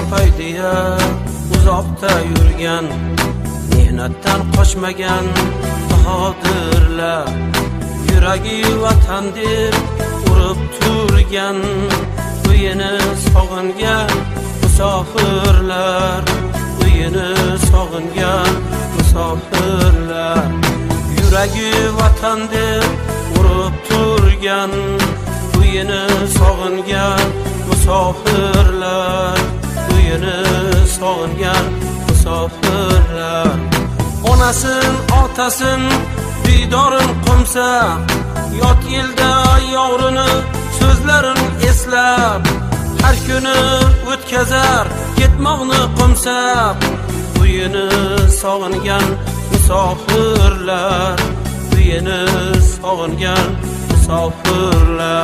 topay deya uzoqda yurgan, mehnatdan qochmagan bahodirlar, yuragi vatan deb urib turgan, uyini sog'ingan musofirlar, uyini sog'ingan musofirlar, yuragi vatan deb urib turgan, uyini sog'ingan musofirlar, uyini sog'ingan musofirlar. Onasin, otasin, diydorin qumsa, yot yilda yo'g'rini so'zlarin eslab, har kuni o'tkazar ketmoqni qumsab, uyini sog'ingan musofirlar, uyini sog'ingan musofirlar.